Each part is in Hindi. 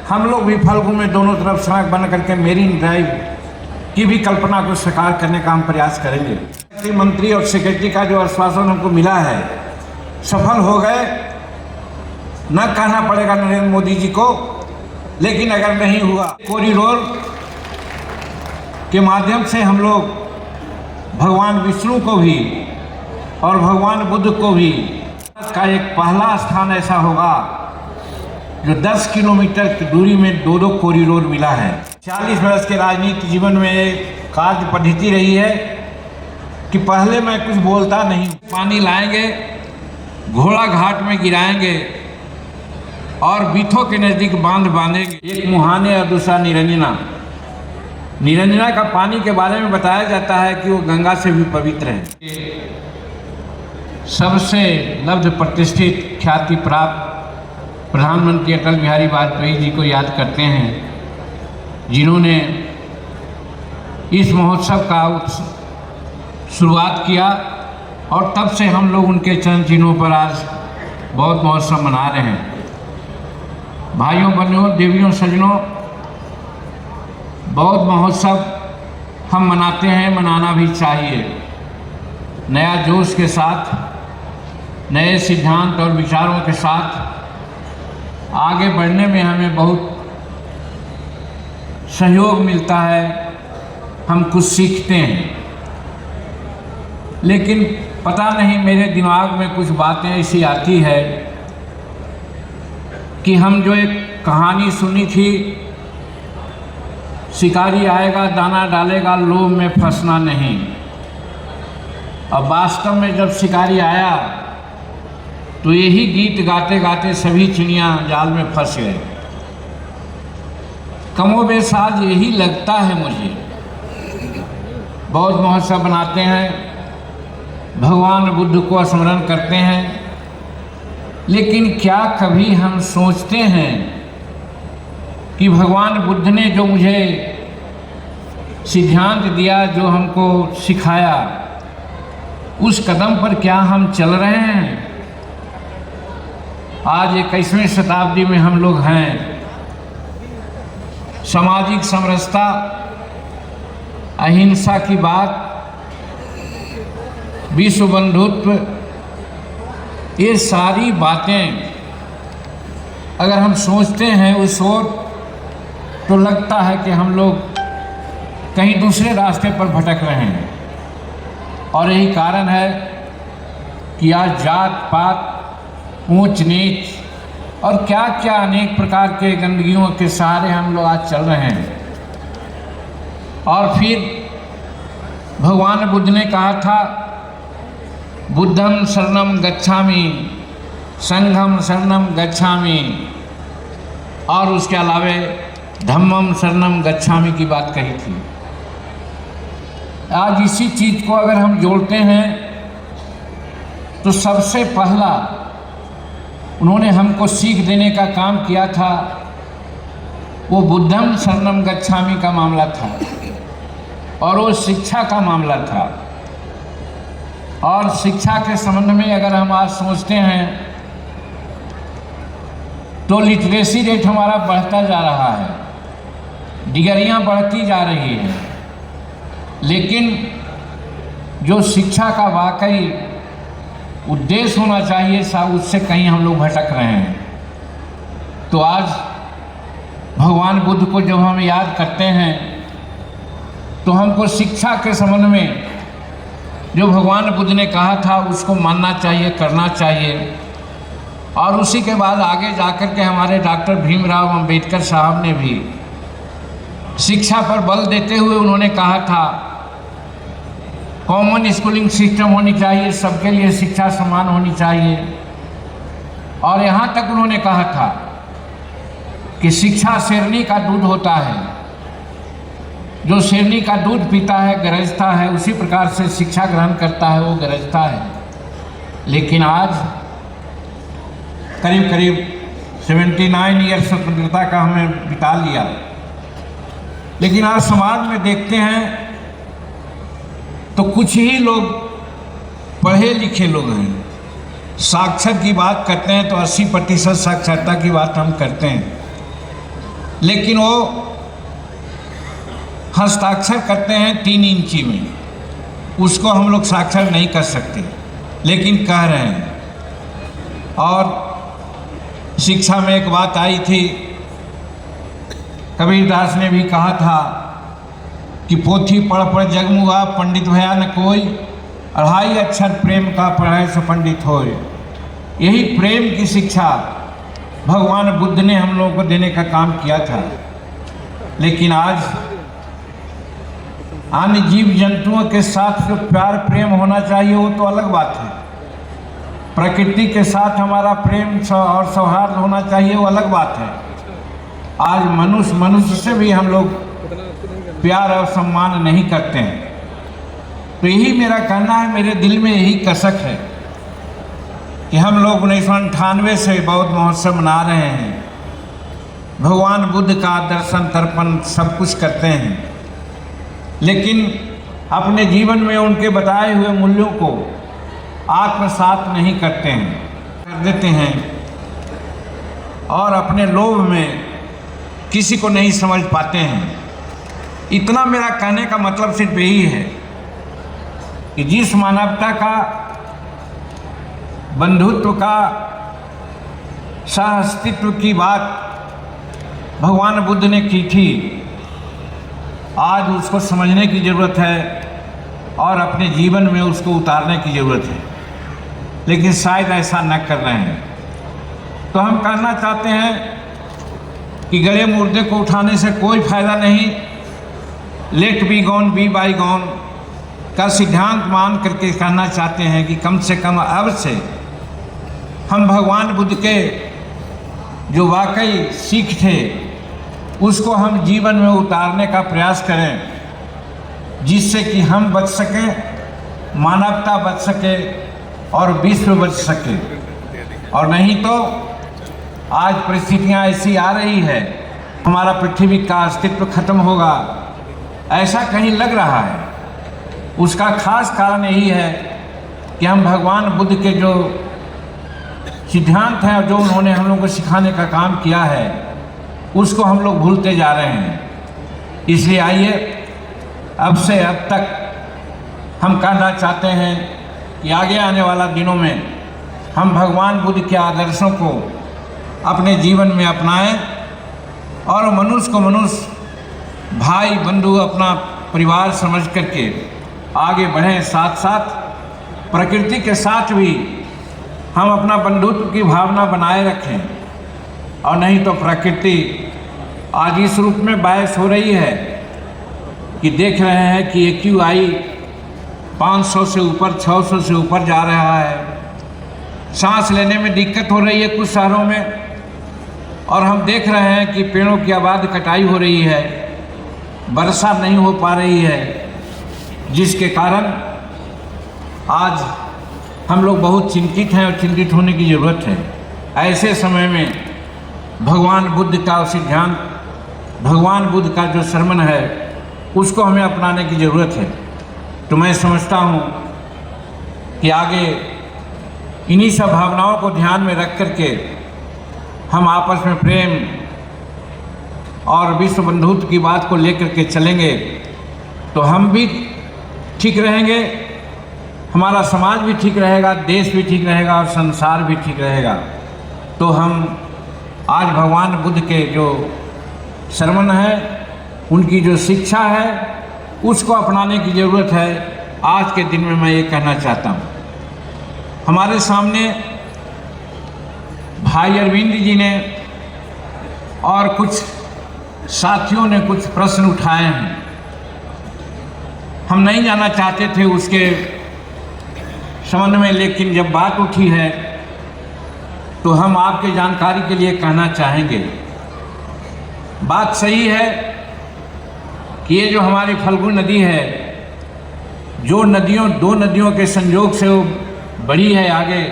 हम लोग भी फाल्गु में दोनों तरफ सड़क बन करके मेरीन ड्राइव की भी कल्पना को साकार करने का हम प्रयास करेंगे। मंत्री और सेक्रेटरी का जो आश्वासन हमको मिला है, सफल हो गए न कहना पड़ेगा नरेंद्र मोदी जी को, लेकिन अगर नहीं हुआ, कॉरिडोर के माध्यम से हम लोग भगवान विष्णु को भी और भगवान बुद्ध को भी का एक पहला स्थान ऐसा होगा जो 10 किलोमीटर की दूरी में दो कॉरिडोर मिला है। 40 वर्ष के राजनीतिक जीवन में एक कार्य पद्धति रही है कि पहले मैं कुछ बोलता नहीं, पानी लाएंगे, घोड़ा घाट में गिराएंगे और बीथो के नज़दीक बांध बांधेंगे। एक मुहाने और दूसरा निरंजना। निरंजना का पानी के बारे में बताया जाता है कि वो गंगा से भी पवित्र है। सबसे लब्ध प्रतिष्ठित ख्याति प्राप्त प्रधानमंत्री अटल बिहारी वाजपेयी जी को याद करते हैं, जिन्होंने इस महोत्सव का शुरुआत किया और तब से हम लोग उनके चरण चिन्हों पर आज बौद्ध महोत्सव मना रहे हैं। भाइयों बहनों, देवियों सज्जनों, बौद्ध महोत्सव हम मनाते हैं, मनाना भी चाहिए। नया जोश के साथ, नए सिद्धांत और विचारों के साथ आगे बढ़ने में हमें बहुत सहयोग मिलता है, हम कुछ सीखते हैं। लेकिन पता नहीं मेरे दिमाग में कुछ बातें ऐसी आती है कि हम जो एक कहानी सुनी थी, शिकारी आएगा दाना डालेगा, लोभ में फंसना नहीं। अब वास्तव में जब शिकारी आया तो यही गीत गाते गाते सभी चिड़ियाँ जाल में फंस गए। कमोबेश आज यही लगता है मुझे। बौद्ध महोत्सव बनाते हैं, भगवान बुद्ध को स्मरण करते हैं, लेकिन क्या कभी हम सोचते हैं कि भगवान बुद्ध ने जो मुझे सिद्धांत दिया, जो हमको सिखाया, उस कदम पर क्या हम चल रहे हैं? आज 21वीं शताब्दी में हम लोग हैं। सामाजिक समरसता, अहिंसा की बात, विश्व बंधुत्व, ये सारी बातें अगर हम सोचते हैं उस ओर, तो लगता है कि हम लोग कहीं दूसरे रास्ते पर भटक रहे हैं। और यही कारण है कि आज जात पात, ऊंच नीच और क्या क्या अनेक प्रकार के गंदगियों के सहारे हम लोग आज चल रहे हैं। और फिर भगवान बुद्ध ने कहा था, बुद्धं शरणं गच्छामि, संघं शरणं गच्छामि, और उसके अलावे धम्मं शरणं गच्छामि की बात कही थी। आज इसी चीज़ को अगर हम जोड़ते हैं तो सबसे पहला उन्होंने हमको सीख देने का काम किया था, वो बुद्धं शरणं गच्छामि का मामला था और वो शिक्षा का मामला था। और शिक्षा के संबंध में अगर हम आज सोचते हैं तो लिटरेसी रेट हमारा बढ़ता जा रहा है, डिग्रियां बढ़ती जा रही हैं, लेकिन जो शिक्षा का वाकई उद्देश्य होना चाहिए उससे कहीं हम लोग भटक रहे हैं। तो आज भगवान बुद्ध को जब हम याद करते हैं तो हमको शिक्षा के संबंध में जो भगवान बुद्ध ने कहा था उसको मानना चाहिए, करना चाहिए। और उसी के बाद आगे जाकर के हमारे डॉक्टर भीमराव अंबेडकर साहब ने भी शिक्षा पर बल देते हुए उन्होंने कहा था, कॉमन स्कूलिंग सिस्टम होनी चाहिए, सबके लिए शिक्षा समान होनी चाहिए। और यहाँ तक उन्होंने कहा था कि शिक्षा शेरनी का दूध होता है, जो शेरनी का दूध पीता है गरजता है, उसी प्रकार से शिक्षा ग्रहण करता है वो गरजता है। लेकिन आज करीब करीब 79 ईयर स्वतंत्रता का हमें बिता लिया, लेकिन आज समाज में देखते हैं तो कुछ ही लोग पढ़े लिखे लोग हैं। साक्षर की बात करते हैं तो 80% साक्षरता की बात हम करते हैं, लेकिन वो हस्ताक्षर करते हैं 3 इंची में, उसको हम लोग साक्षर नहीं कर सकते, लेकिन कह रहे हैं। और शिक्षा में एक बात आई थी, कबीरदास ने भी कहा था कि पोथी पढ़ पढ़ जगमुआ, पंडित भया न कोई, 2.5 अक्षर प्रेम का पढ़े सो पंडित होए। यही प्रेम की शिक्षा भगवान बुद्ध ने हम लोगों को देने का काम किया था। लेकिन आज अन्य जीव जंतुओं के साथ जो प्यार प्रेम होना चाहिए वो तो अलग बात है, प्रकृति के साथ हमारा प्रेम और सौहार्द होना चाहिए वो अलग बात है। आज मनुष्य से भी हम लोग प्यार और सम्मान नहीं करते हैं। तो यही मेरा कहना है, मेरे दिल में यही कसक है कि हम लोग 1998 से बौद्ध महोत्सव मना रहे हैं, भगवान बुद्ध का दर्शन तर्पण सब कुछ करते हैं, लेकिन अपने जीवन में उनके बताए हुए मूल्यों को आत्मसात नहीं करते हैं, कर देते हैं और अपने लोभ में किसी को नहीं समझ पाते हैं। इतना मेरा कहने का मतलब सिर्फ यही है कि जिस मानवता का, बंधुत्व का, सह-अस्तित्व की बात भगवान बुद्ध ने की थी, आज उसको समझने की ज़रूरत है और अपने जीवन में उसको उतारने की ज़रूरत है, लेकिन शायद ऐसा न कर रहे हैं। तो हम कहना चाहते हैं कि गले मुर्दे को उठाने से कोई फायदा नहीं, let be gone be by gone का सिद्धांत मान करके कहना चाहते हैं कि कम से कम अब से हम भगवान बुद्ध के जो वाकई सीख थे उसको हम जीवन में उतारने का प्रयास करें, जिससे कि हम बच सकें, मानवता बच सके और विश्व बच सके। और नहीं तो आज परिस्थितियां ऐसी आ रही है, हमारा पृथ्वी का अस्तित्व खत्म होगा, ऐसा कहीं लग रहा है। उसका खास कारण यही है कि हम भगवान बुद्ध के जो सिद्धांत हैं और जो उन्होंने हम लोगों को सिखाने का काम किया है उसको हम लोग भूलते जा रहे हैं। इसलिए आइए अब से अब तक हम कहना चाहते हैं कि आगे आने वाला दिनों में हम भगवान बुद्ध के आदर्शों को अपने जीवन में अपनाएं और मनुष्य को मनुष्य, भाई बंधु, अपना परिवार समझ करके आगे बढ़ें। साथ साथ प्रकृति के साथ भी हम अपना बंधुत्व की भावना बनाए रखें, और नहीं तो प्रकृति आज इस रूप में बायस हो रही है कि देख रहे हैं कि AQI 500 से ऊपर, 600 से ऊपर जा रहा है। सांस लेने में दिक्कत हो रही है कुछ शहरों में, और हम देख रहे हैं कि पेड़ों की आबाद कटाई हो रही है, वर्षा नहीं हो पा रही है, जिसके कारण आज हम लोग बहुत चिंतित हैं और चिंतित होने की ज़रूरत है। ऐसे समय में भगवान बुद्ध का सिद्धांत, भगवान बुद्ध का जो सरमन है उसको हमें अपनाने की ज़रूरत है। तो मैं समझता हूँ कि आगे इन्हीं सब भावनाओं को ध्यान में रख करके हम आपस में प्रेम और विश्व बंधुत्व की बात को लेकर के चलेंगे तो हम भी ठीक रहेंगे, हमारा समाज भी ठीक रहेगा, देश भी ठीक रहेगा और संसार भी ठीक रहेगा। तो हम आज भगवान बुद्ध के जो सरमन है, उनकी जो शिक्षा है, उसको अपनाने की ज़रूरत है। आज के दिन में मैं ये कहना चाहता हूँ, हमारे सामने भाई अरविंद जी ने और कुछ साथियों ने कुछ प्रश्न उठाए हैं। हम नहीं जाना चाहते थे उसके संबंध में, लेकिन जब बात उठी है तो हम आपके जानकारी के लिए कहना चाहेंगे। बात सही है कि ये जो हमारी फल्गु नदी है, जो नदियों, 2 नदियों के संयोग से वो बड़ी है आगे,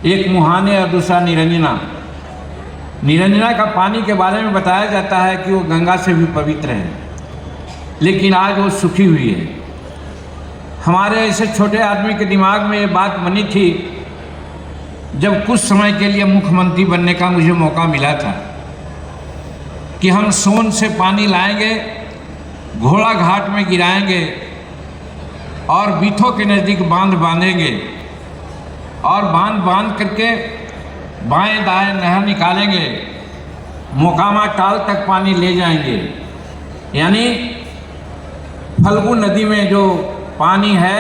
एक मुहाने और दूसरा निरंजना। निरंजना का पानी के बारे में बताया जाता है कि वो गंगा से भी पवित्र है, लेकिन आज वो सूखी हुई है। हमारे ऐसे छोटे आदमी के दिमाग में ये बात बनी थी जब कुछ समय के लिए मुख्यमंत्री बनने का मुझे मौका मिला था। कि हम सोन से पानी लाएंगे, घोड़ा घाट में गिराएंगे और बीथो के नज़दीक बांध बांधेंगे और बांध बांध करके बाएं दाएं नहर निकालेंगे, मोकामा टाल तक पानी ले जाएंगे। यानी फल्गु नदी में जो पानी है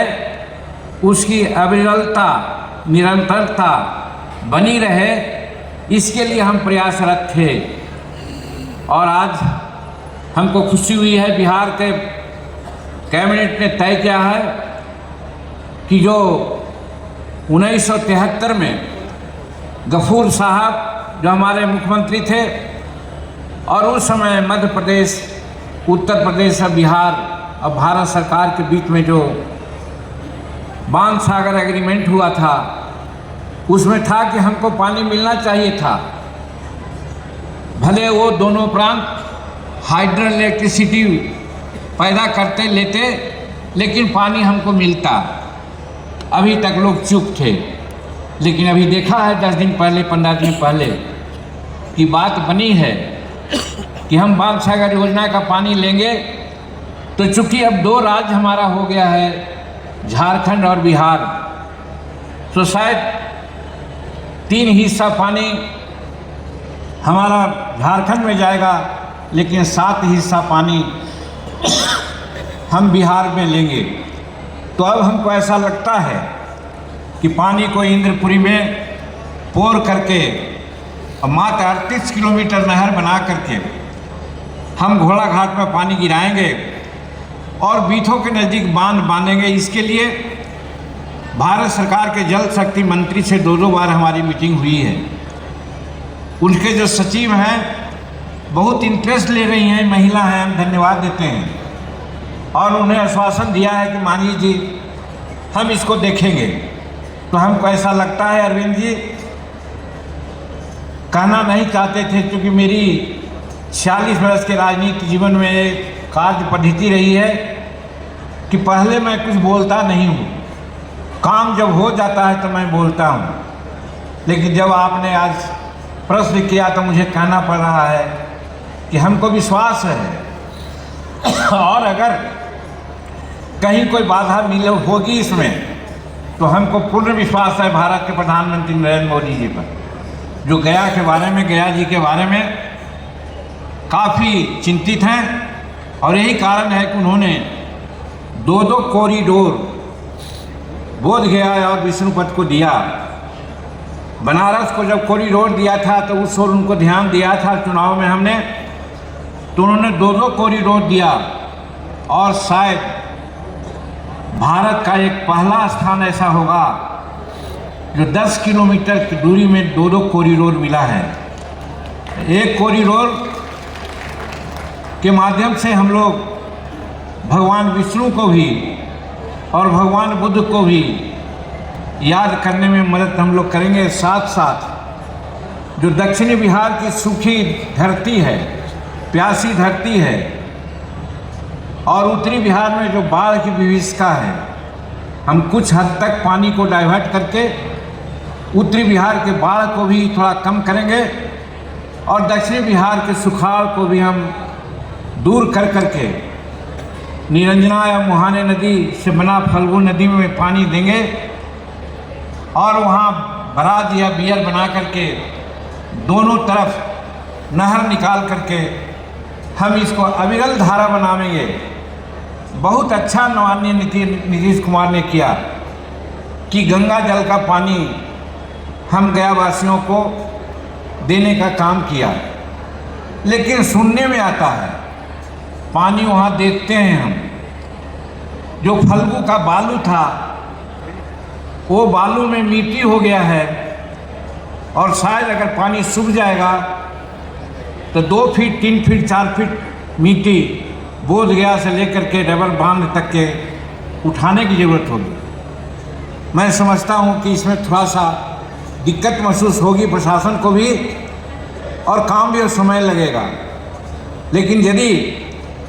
उसकी अविरलता निरंतरता बनी रहे, इसके लिए हम प्रयासरत थे। और आज हमको खुशी हुई है, बिहार के कैबिनेट ने तय किया है कि जो 1973 में गफूर साहब जो हमारे मुख्यमंत्री थे और उस समय मध्य प्रदेश, उत्तर प्रदेश और बिहार और भारत सरकार के बीच में जो बांध सागर एग्रीमेंट हुआ था, उसमें था कि हमको पानी मिलना चाहिए था। भले वो दोनों प्रांत हाइड्रो इलेक्ट्रिसिटी पैदा करते लेते, लेकिन पानी हमको मिलता। अभी तक लोग चुप थे, लेकिन अभी देखा है 10 दिन पहले 15 दिन पहले की बात बनी है कि हम बांध सागर योजना का पानी लेंगे। तो चूंकि अब 2 राज्य हमारा हो गया है, झारखंड और बिहार, तो शायद 3 हिस्सा पानी हमारा झारखंड में जाएगा, लेकिन 7 हिस्सा पानी हम बिहार में लेंगे। तो अब हमको ऐसा लगता है कि पानी को इंद्रपुरी में पोर करके और मात्र 38 किलोमीटर नहर बना करके हम घोड़ा घाट में पानी गिराएंगे और बीथो के नज़दीक बांध बांधेंगे। इसके लिए भारत सरकार के जल शक्ति मंत्री से 2 बार हमारी मीटिंग हुई है। उनके जो सचिव हैं बहुत इंटरेस्ट ले रही हैं, महिला हैं, हम धन्यवाद देते हैं। और उन्हें आश्वासन दिया है कि माननीय जी हम इसको देखेंगे। तो हमको ऐसा लगता है, अरविंद जी कहना नहीं चाहते थे, क्योंकि मेरी 46 वर्ष के राजनीति जीवन में एक कार्य पद्धति रही है कि पहले मैं कुछ बोलता नहीं हूँ, काम जब हो जाता है तो मैं बोलता हूँ। लेकिन जब आपने आज प्रश्न किया तो मुझे कहना पड़ रहा है कि हमको विश्वास है और अगर कहीं कोई बाधा मिले होगी इसमें, तो हमको पूर्ण विश्वास है भारत के प्रधानमंत्री नरेंद्र मोदी जी पर, जो गया के बारे में, गया जी के बारे में काफ़ी चिंतित हैं। और यही कारण है कि उन्होंने 2 कॉरिडोर बोध गया और विष्णुपद को दिया। बनारस को जब कॉरिडोर दिया था तो उस ओर उनको ध्यान दिया था चुनाव में हमने, तो उन्होंने 2 कॉरिडोर दिया। और शायद भारत का एक पहला स्थान ऐसा होगा जो 10 किलोमीटर की दूरी में 2 कॉरिडोर मिला है। एक कॉरिडोर के माध्यम से हम लोग भगवान विष्णु को भी और भगवान बुद्ध को भी याद करने में मदद हम लोग करेंगे। साथ साथ जो दक्षिणी बिहार की सूखी धरती है, प्यासी धरती है, और उत्तरी बिहार में जो बाढ़ की विभीषिका है, हम कुछ हद तक पानी को डाइवर्ट करके उत्तरी बिहार के बाढ़ को भी थोड़ा कम करेंगे और दक्षिणी बिहार के सुखाड़ को भी हम दूर कर करके निरंजना या मुहाने नदी से बना फल्गु नदी में पानी देंगे और वहाँ बराज या बियर बना करके दोनों तरफ नहर निकाल करके हम इसको अविरल धारा बनाएंगे। बहुत अच्छा माननीय नीतीश कुमार ने किया कि गंगा जल का पानी हम गया वासियों को देने का काम किया। लेकिन सुनने में आता है, पानी वहाँ देखते हैं हम, जो फल्गु का बालू था वो बालू में मिट्टी हो गया है और शायद अगर पानी सूख जाएगा तो 2 फीट 3 फीट 4 फीट मिट्टी बोध गया से लेकर के डबल बांध तक के उठाने की ज़रूरत होगी। मैं समझता हूँ कि इसमें थोड़ा सा दिक्कत महसूस होगी प्रशासन को भी और काम भी समय लगेगा। लेकिन यदि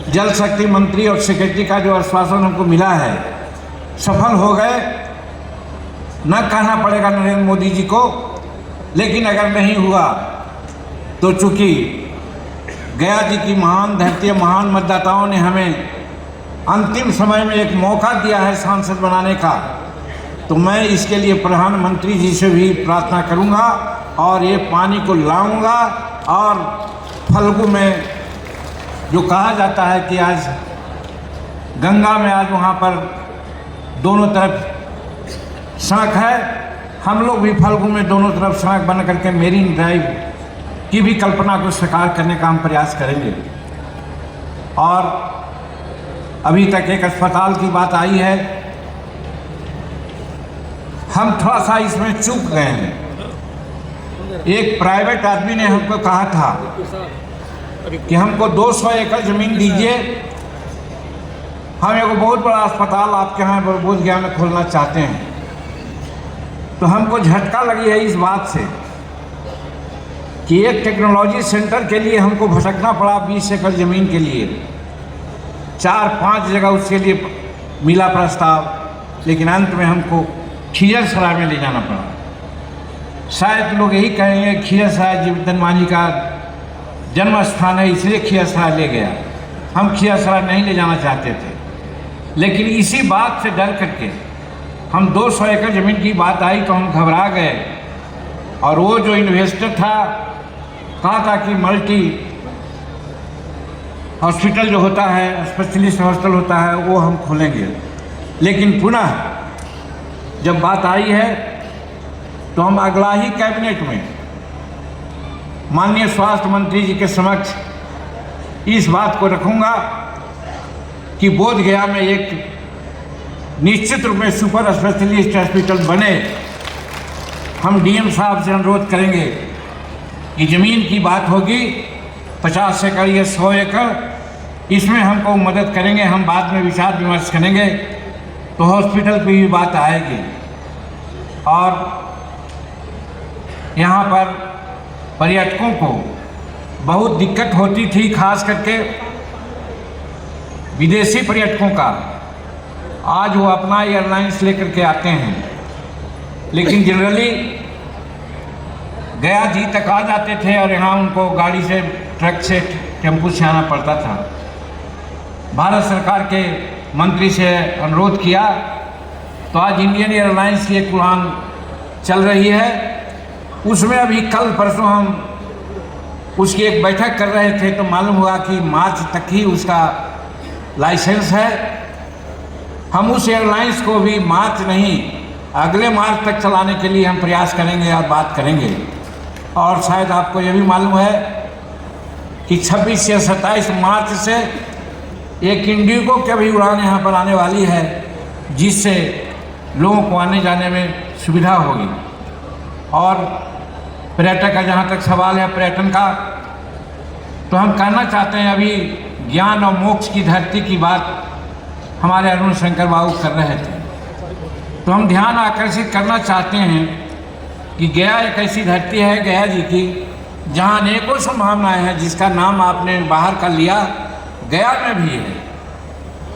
जल शक्ति मंत्री और सेक्रेटरी का जो आश्वासन हमको मिला है सफल हो गए, न कहना पड़ेगा नरेंद्र मोदी जी को। लेकिन अगर नहीं हुआ तो चूँकि गया जी की महान धरती, महान मतदाताओं ने हमें अंतिम समय में एक मौका दिया है सांसद बनाने का, तो मैं इसके लिए प्रधानमंत्री जी से भी प्रार्थना करूंगा और ये पानी को लाऊंगा। और फल्गु में जो कहा जाता है कि आज गंगा में आज वहाँ पर दोनों तरफ सड़क है, हम लोग भी फल्गु में दोनों तरफ सड़क बन करके मेरीन ड्राइव की भी कल्पना को साकार करने का हम प्रयास करेंगे। और अभी तक एक अस्पताल की बात आई है, हम थोड़ा सा इसमें चूक गए हैं। एक प्राइवेट आदमी ने हमको कहा था कि हमको 200 एकड़ ज़मीन दीजिए, हम एक बहुत बड़ा अस्पताल आपके यहाँ बोधगया में खोलना चाहते हैं। तो हमको झटका लगी है इस बात से कि एक टेक्नोलॉजी सेंटर के लिए हमको भटकना पड़ा 20 एकड़ ज़मीन के लिए, 4-5 जगह उसके लिए मिला प्रस्ताव, लेकिन अंत में हमको खिजरसराय में ले जाना पड़ा। शायद लोग यही कहेंगे खिजरसराय जीवनचंद मांझी का जन्म स्थान है इसलिए खिजरसराय ले गया। हम खिजरसराय नहीं ले जाना चाहते थे, लेकिन इसी बात से डर करके हम 200 एकड़ ज़मीन की बात आई तो हम घबरा गए। और वो जो इन्वेस्टर था कहा था कि मल्टी हॉस्पिटल जो होता है, स्पेशलिस्ट हॉस्पिटल होता है, वो हम खोलेंगे। लेकिन पुनः जब बात आई है तो हम अगला ही कैबिनेट में माननीय स्वास्थ्य मंत्री जी के समक्ष इस बात को रखूंगा कि बोधगया में एक निश्चित रूप में सुपर स्पेशलिस्ट हॉस्पिटल बने। हम डीएम साहब से अनुरोध करेंगे कि ज़मीन की बात होगी 50 एकड़ या 100 एकड़, इसमें हमको मदद करेंगे, हम बाद में विचार विमर्श करेंगे तो हॉस्पिटल की भी बात आएगी। और यहाँ पर पर्यटकों को बहुत दिक्कत होती थी, खास करके विदेशी पर्यटकों का। आज वो अपना एयरलाइंस लेकर के आते हैं, लेकिन जनरली गया जी तक आ जाते थे और यहाँ उनको गाड़ी से, ट्रक से, टेम्पू से आना पड़ता था। भारत सरकार के मंत्री से अनुरोध किया तो आज इंडियन एयरलाइंस की एक उड़ान चल रही है, उसमें अभी कल परसों हम उसकी एक बैठक कर रहे थे तो मालूम हुआ कि मार्च तक ही उसका लाइसेंस है। हम उस एयरलाइंस को भी मार्च नहीं, अगले मार्च तक चलाने के लिए हम प्रयास करेंगे और बात करेंगे। और शायद आपको ये भी मालूम है कि 26 से 27 मार्च से एक इंडिगो की भी उड़ान यहाँ पर आने वाली है, जिससे लोगों को आने जाने में सुविधा होगी। और पर्यटक का जहाँ तक सवाल है पर्यटन का, तो हम कहना चाहते हैं, अभी ज्ञान और मोक्ष की धरती की बात हमारे अरुण शंकर बाबू कर रहे थे, तो हम ध्यान आकर्षित करना चाहते हैं कि गया एक ऐसी धरती है गया जी की जहाँ अनेकों संभावनाएं हैं, जिसका नाम आपने बाहर का लिया, गया में भी है,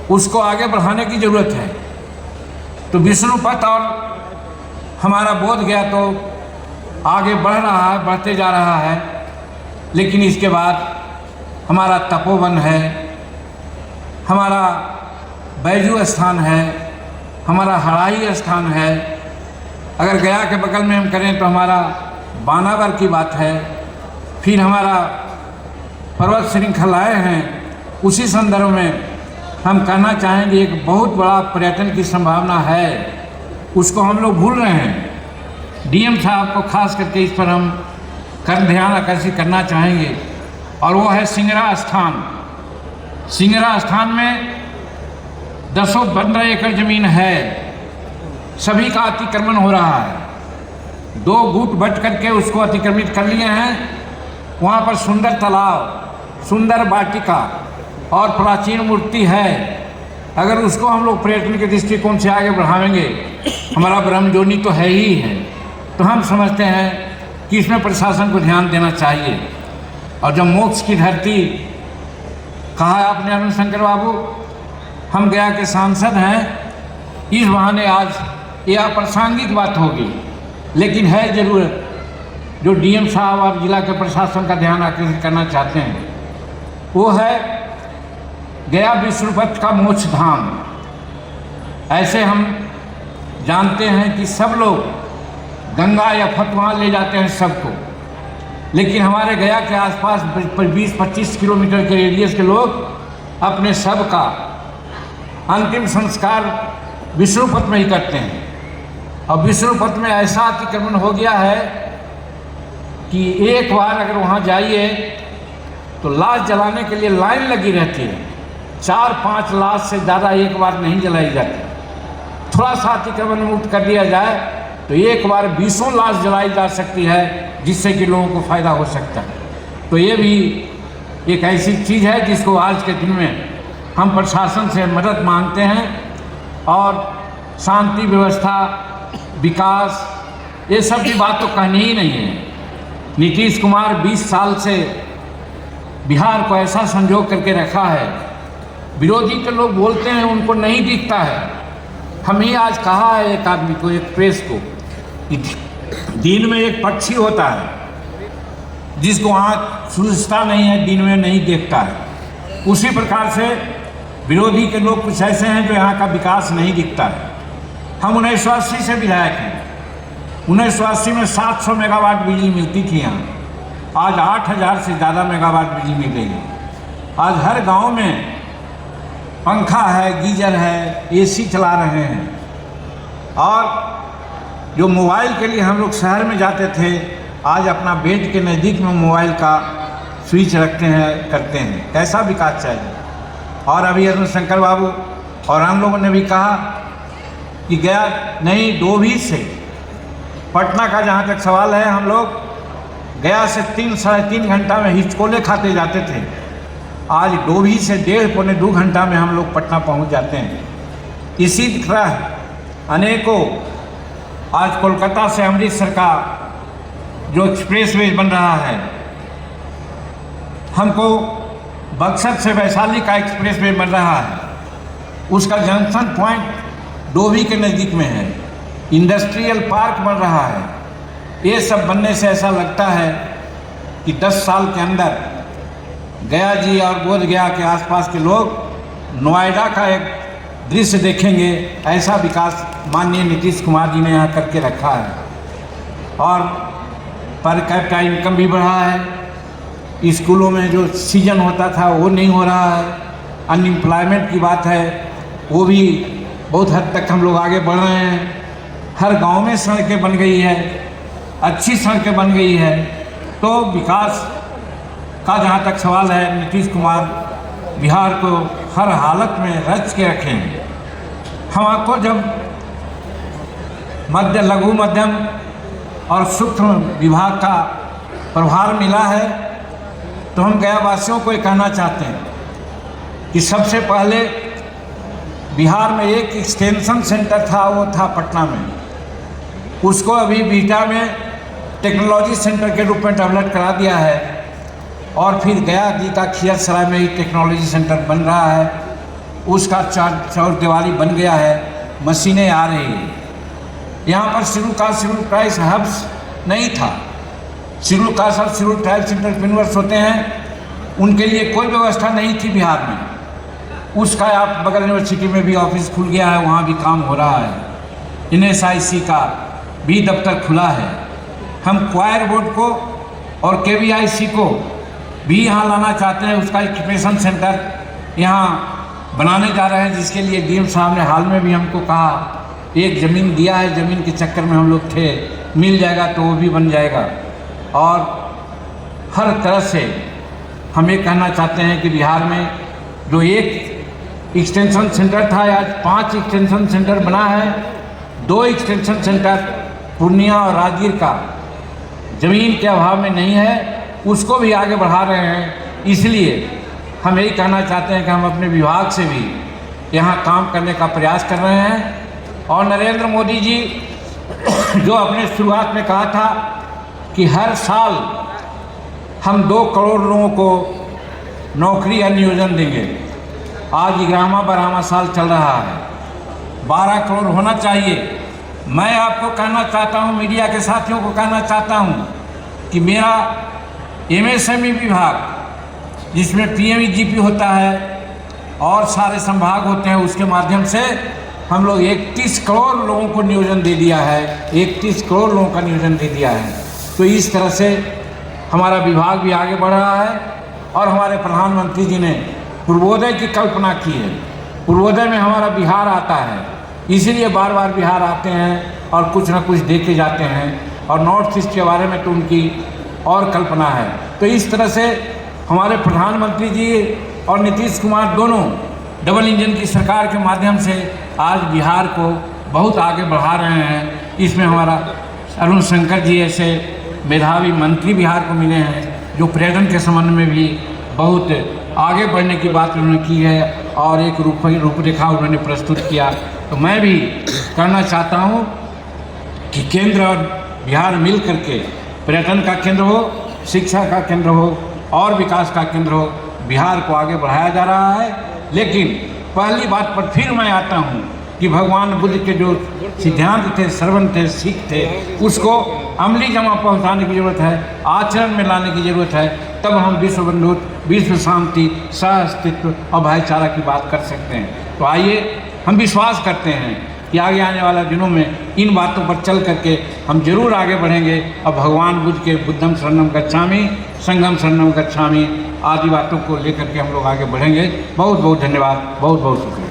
उसको आगे बढ़ाने की ज़रूरत है। तो विष्णुपथ और हमारा बोधगया तो आगे बढ़ रहा है, बढ़ते जा रहा है, लेकिन इसके बाद हमारा तपोवन है, हमारा बैजू स्थान है, हमारा हराई स्थान है। अगर गया के बगल में हम करें तो हमारा बानावर की बात है, फिर हमारा पर्वत श्रृंखलाएँ हैं। उसी संदर्भ में हम कहना चाहेंगे एक बहुत बड़ा पर्यटन की संभावना है, उसको हम लोग भूल रहे हैं। डीएम साहब को खास करके इस पर हम ध्यान आकर्षित करना चाहेंगे, और वो है सिंगरा स्थान। सिंगरा स्थान में 10-15 एकड़ ज़मीन है, सभी का अतिक्रमण हो रहा है। 2 गुट बट करके उसको अतिक्रमित कर लिए हैं। वहाँ पर सुंदर तालाब, सुंदर वाटिका और प्राचीन मूर्ति है। अगर उसको हम लोग पर्यटन के दृष्टिकोण से आगे बढ़ाएंगे, हमारा ब्रह्मजोनी तो है ही है, तो हम समझते हैं कि इसमें प्रशासन को ध्यान देना चाहिए। और जब मोक्ष की धरती कहा है आपने अरुण शंकर बाबू, हम गया के सांसद हैं, इस बहाने आज यह अप्रासंगिक बात होगी, लेकिन है ज़रूरत जो डीएम साहब और जिला के प्रशासन का ध्यान आकर्षित करना चाहते हैं। वो है गया विष्णुपद का मोक्ष धाम। ऐसे हम जानते हैं कि सब लोग गंगा या फतवा ले जाते हैं सबको, लेकिन हमारे गया के आसपास 20-25 किलोमीटर के रेडियस के लोग अपने सब का अंतिम संस्कार विष्णुपद में ही करते हैं। और विष्णुपद में ऐसा अतिक्रमण हो गया है कि एक बार अगर वहाँ जाइए तो लाश जलाने के लिए लाइन लगी रहती है। 4-5 लाश से ज़्यादा एक बार नहीं जलाई जाती। थोड़ा सा अतिक्रमण मुक्त कर दिया जाए तो एक बार 20 लाश जलाई जा सकती है, जिससे कि लोगों को फ़ायदा हो सकता है। तो ये भी एक ऐसी चीज़ है जिसको आज के दिन में हम प्रशासन से मदद मांगते हैं। और शांति व्यवस्था, विकास, ये सब की बात तो कहनी ही नहीं है। नीतीश कुमार 20 साल से बिहार को ऐसा संजोग करके रखा है, विरोधी के लोग बोलते हैं उनको नहीं दिखता है। हम ही आज कहा है एक आदमी को, एक प्रेस को, कि दिन में एक पक्षी होता है जिसको आँख सूझता नहीं है, दिन में नहीं देखता है। उसी प्रकार से विरोधी के लोग कुछ ऐसे हैं जो यहाँ का विकास नहीं दिखता है। हम 1980 से विधायक हैं। 1980 में 700 मेगावाट बिजली मिलती थी यहाँ, आज 8000 से ज़्यादा मेगावाट बिजली मिल रही है। आज हर गांव में पंखा है, गीजर है, एसी चला रहे हैं। और जो मोबाइल के लिए हम लोग शहर में जाते थे, आज अपना बेड के नज़दीक में मोबाइल का स्विच रखते हैं, करते हैं। कैसा विकास चाहिए। और अभी अरुण शंकर बाबू और हम लोगों ने भी कहा कि गया नहीं, डोभी से पटना का जहाँ तक सवाल है, हम लोग गया से 3-3.5 घंटा में हिचकोले खाते जाते थे। आज डोभी से 1.5-2 घंटा में हम लोग पटना पहुँच जाते हैं। इसी तरह अनेकों, आज कोलकाता से अमृतसर का जो एक्सप्रेसवे बन रहा है, हमको बक्सर से वैशाली का एक्सप्रेसवे बन रहा है, उसका जंक्शन पॉइंट डोभी के नज़दीक में है। इंडस्ट्रियल पार्क बन रहा है। ये सब बनने से ऐसा लगता है कि 10 साल के अंदर गया जी और बोध गया के आसपास के लोग नोएडा का एक दृश्य देखेंगे। ऐसा विकास माननीय नीतीश कुमार जी ने यहाँ करके रखा है। और पर कैपिटा इनकम भी बढ़ा है। स्कूलों में जो सीजन होता था वो नहीं हो रहा है। अनएम्प्लॉयमेंट की बात है, वो भी बहुत हद तक हम लोग आगे बढ़ रहे हैं। हर गांव में सड़कें बन गई है, अच्छी सड़कें बन गई है। तो विकास का जहाँ तक सवाल है, नीतीश कुमार बिहार को हर हालत में रच के रखेंगे। हम आपको जब लघु मध्यम और सूक्ष्म विभाग का प्रभार मिला है, तो हम गया वासियों को ये कहना चाहते हैं कि सबसे पहले बिहार में एक एक्सटेंशन सेंटर था, वो था पटना में। उसको अभी बीटा में टेक्नोलॉजी सेंटर के रूप में डेवलप करा दिया है। और फिर गया जी का खियरसराय में ही टेक्नोलॉजी सेंटर बन रहा है। उसका चौर दिवाली बन गया है, मशीनें आ रही है। यहाँ पर शेड्यूल ट्राइब्स हब्स नहीं था। शेड्यूल कास्ट और शेड्यूल ट्राइब्स एंटरप्रेन्योर्स होते हैं, उनके लिए कोई व्यवस्था नहीं थी बिहार में। उसका आप बगल यूनिवर्सिटी में भी ऑफिस खुल गया है, वहाँ भी काम हो रहा है। NSIC का भी दफ्तर खुला है। हम क्वायर बोर्ड को और KVIC को भी यहाँ लाना चाहते हैं। उसका इंक्यूबेशन सेंटर यहाँ बनाने जा रहे हैं, जिसके लिए DM साहब ने हाल में भी हमको कहा, एक ज़मीन दिया है, ज़मीन के चक्कर में हम लोग थे, मिल जाएगा तो वो भी बन जाएगा। और हर तरह से हम ये कहना चाहते हैं कि बिहार में जो एक एक्सटेंशन सेंटर था, आज 5 एक्सटेंशन सेंटर बना है। 2 एक्सटेंशन सेंटर पूर्णिया और राजगीर का ज़मीन के अभाव में नहीं है, उसको भी आगे बढ़ा रहे हैं। इसलिए हम यही कहना चाहते हैं कि हम अपने विभाग से भी यहाँ काम करने का प्रयास कर रहे हैं। और नरेंद्र मोदी जी जो अपने शुरुआत में कहा था कि हर साल हम 2 करोड़ लोगों को नौकरी या नियोजन देंगे, आज 11वां साल चल रहा है। 12 करोड़ होना चाहिए। मैं आपको कहना चाहता हूँ, मीडिया के साथियों को कहना चाहता हूँ कि मेरा MSME विभाग जिसमें PMEGP होता है और सारे संभाग होते हैं, उसके माध्यम से हम लोग 31 करोड़ लोगों को नियोजन दे दिया है, 31 करोड़ लोगों का नियोजन दे दिया है। तो इस तरह से हमारा विभाग भी आगे बढ़ रहा है और हमारे प्रधानमंत्री जी ने पूर्वोदय की कल्पना की है। पूर्वोदय में हमारा बिहार आता है, इसीलिए बार बार बिहार आते हैं और कुछ ना कुछ दे के जाते हैं। और नॉर्थ ईस्ट के बारे में तो उनकी और कल्पना है। तो इस तरह से हमारे प्रधानमंत्री जी और नीतीश कुमार दोनों डबल इंजन की सरकार के माध्यम से आज बिहार को बहुत आगे बढ़ा रहे हैं। इसमें हमारा अरुण शंकर जी ऐसे मेधावी मंत्री बिहार को मिले हैं जो पर्यटन के संबंध में भी बहुत आगे बढ़ने की बात उन्होंने की है और एक रूपरेखा उन्होंने प्रस्तुत किया। तो मैं भी कहना चाहता हूँ कि केंद्र और बिहार मिल करके पर्यटन का केंद्र हो, शिक्षा का केंद्र हो और विकास का केंद्र हो, बिहार को आगे बढ़ाया जा रहा है। लेकिन पहली बात पर फिर मैं आता हूँ कि भगवान बुद्ध के जो सिद्धांत थे, श्रवण थे, सीख थे, उसको अमली जमा पहुँचाने की ज़रूरत है, आचरण में लाने की ज़रूरत है। तब हम विश्व बंधुत्व, विश्व शांति, सह अस्तित्व और भाईचारा की बात कर सकते हैं। तो आइए हम विश्वास करते हैं कि आगे आने वाले दिनों में इन बातों पर चल करके हम जरूर आगे बढ़ेंगे और भगवान बुद्ध के बुद्धम शरणम गच्छामि, संघम शरणम गच्छामि आदि बातों को लेकर के हम लोग आगे बढ़ेंगे। बहुत बहुत धन्यवाद, बहुत बहुत शुक्रिया।